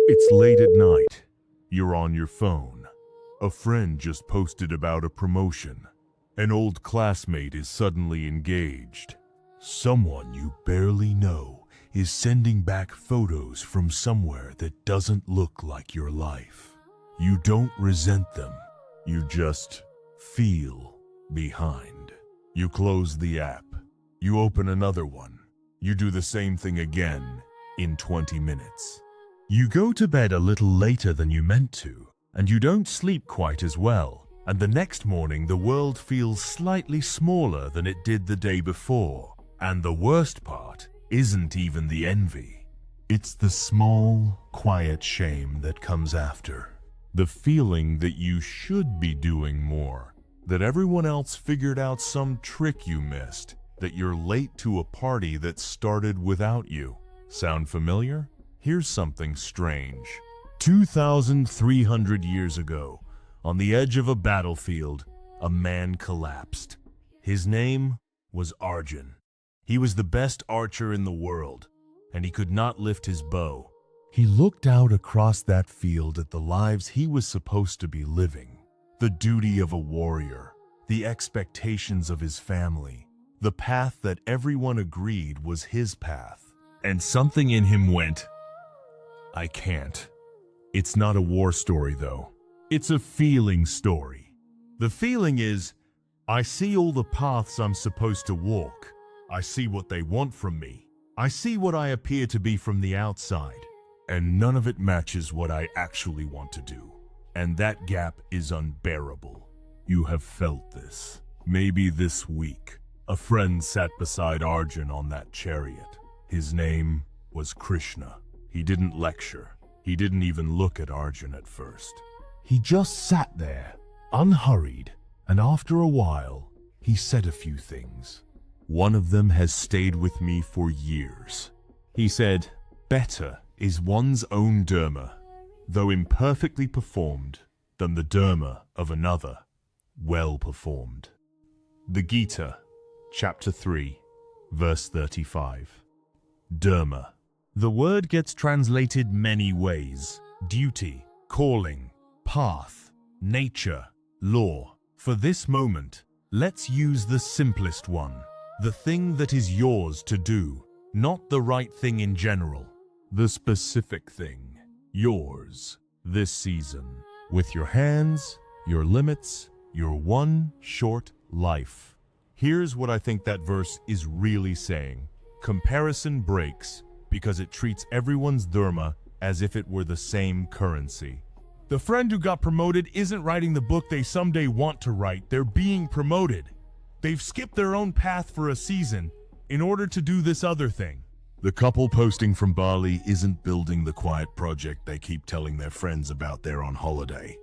It's late at night. You're on your phone. A friend just posted about a promotion. An old classmate is suddenly engaged. Someone you barely know is sending back photos from somewhere that doesn't look like your life. You don't resent them. You just feel behind. You close the app. You open another one. You do the same thing again in 20 minutes. You go to bed a little later than you meant to, and you don't sleep quite as well, and the next morning the world feels slightly smaller than it did the day before. And the worst part isn't even the envy. It's the small, quiet shame that comes after. The feeling that you should be doing more, that everyone else figured out some trick you missed, that you're late to a party that started without you. Sound familiar? Here's something strange. 2,300 years ago, on the edge of a battlefield, a man collapsed. His name was Arjun. He was the best archer in the world, and he could not lift his bow. He looked out across that field at the lives he was supposed to be living, the duty of a warrior, the expectations of his family, the path that everyone agreed was his path. And something in him went, I can't. It's not a war story, though. It's a feeling story. The feeling is, I see all the paths I'm supposed to walk. I see what they want from me. I see what I appear to be from the outside. And none of it matches what I actually want to do. And that gap is unbearable. You have felt this. Maybe this week, a friend sat beside Arjun on that chariot. His name was Krishna. He didn't lecture. He didn't even look at Arjun at first. He just sat there, unhurried, and after a while, he said a few things. One of them has stayed with me for years. He said, better is one's own dharma, though imperfectly performed, than the dharma of another, well performed. The Gita, chapter 3, verse 35. Dharma. The word gets translated many ways: duty, calling, path, nature, law. For this moment, let's use the simplest one. The thing that is yours to do, not the right thing in general. The specific thing, yours, this season. With your hands, your limits, your one short life. Here's what I think that verse is really saying. Comparison breaks because it treats everyone's dharma as if it were the same currency. The friend who got promoted isn't writing the book they someday want to write. They're being promoted. They've skipped their own path for a season in order to do this other thing. The couple posting from Bali isn't building the quiet project they keep telling their friends about there on holiday.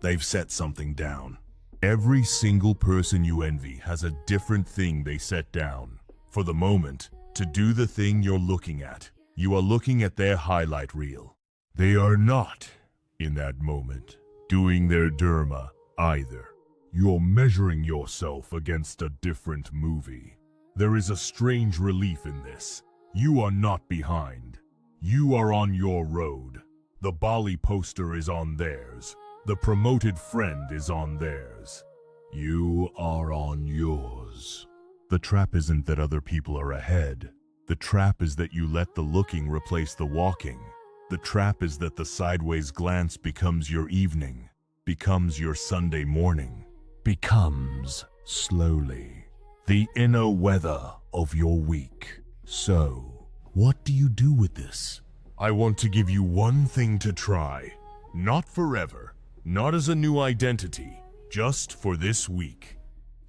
They've set something down. Every single person you envy has a different thing they set down. For the moment, to do the thing you're looking at, you are looking at their highlight reel. They are not, in that moment, doing their dharma either. You're measuring yourself against a different movie. There is a strange relief in this. You are not behind. You are on your road. The Bali poster is on theirs. The promoted friend is on theirs. You are on yours. The trap isn't that other people are ahead. The trap is that you let the looking replace the walking. The trap is that the sideways glance becomes your evening, becomes your Sunday morning, becomes, slowly, the inner weather of your week. So, what do you do with this? I want to give you one thing to try. Not forever, not as a new identity, just for this week.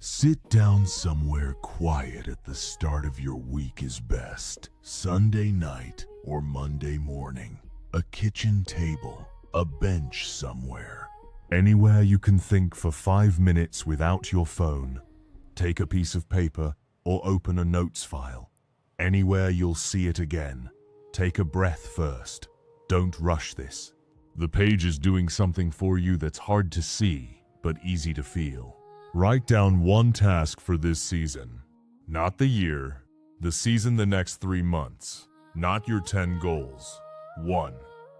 Sit down somewhere quiet at the start of your week is best. Sunday night or Monday morning. A kitchen table, a bench somewhere. Anywhere you can think for 5 minutes without your phone. Take a piece of paper or open a notes file. Anywhere you'll see it again. Take a breath first. Don't rush this. The page is doing something for you that's hard to see, but easy to feel. Write down one task for this season. Not the year, the season the next 3 months. Not your 10 goals. 1.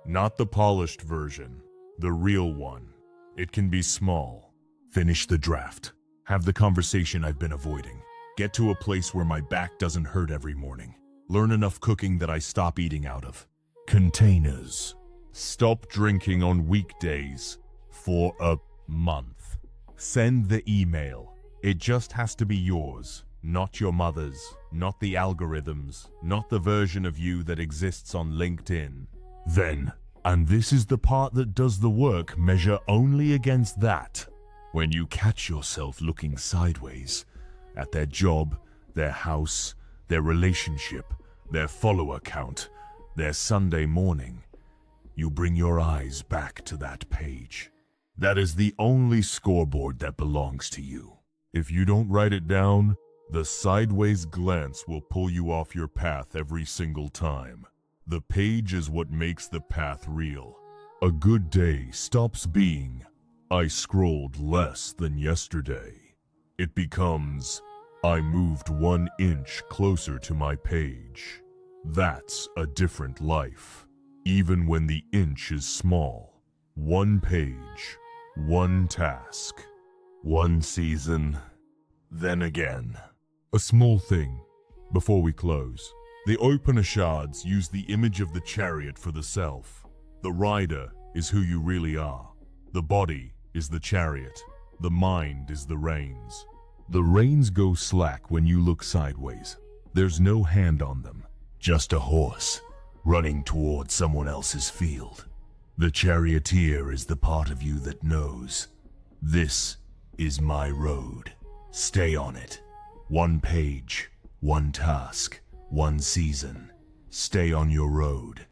Not the polished version, the real one. It can be small. Finish the draft. Have the conversation I've been avoiding. Get to a place where my back doesn't hurt every morning. Learn enough cooking that I stop eating out of containers. Stop drinking on weekdays for a month. Send the email. It just has to be yours, not your mother's, not the algorithms, not the version of you that exists on LinkedIn. Then, and this is the part that does the work, measure only against that. When you catch yourself looking sideways at their job, their house, their relationship, their follower count, their Sunday morning, you bring your eyes back to that page. That is the only scoreboard that belongs to you. If you don't write it down, the sideways glance will pull you off your path every single time. The page is what makes the path real. A good day stops being, I scrolled less than yesterday. It becomes, I moved 1 inch closer to my page. That's a different life. Even when the inch is small. 1 page, 1 task, 1 season, then again. A small thing, before we close. The Upanishads use the image of the chariot for the self. The rider is who you really are. The body is the chariot. The mind is the reins. The reins go slack when you look sideways. There's no hand on them, just a horse running toward someone else's field. The charioteer is the part of you that knows, this is my road. Stay on it. 1 page, 1 task, 1 season. Stay on your road.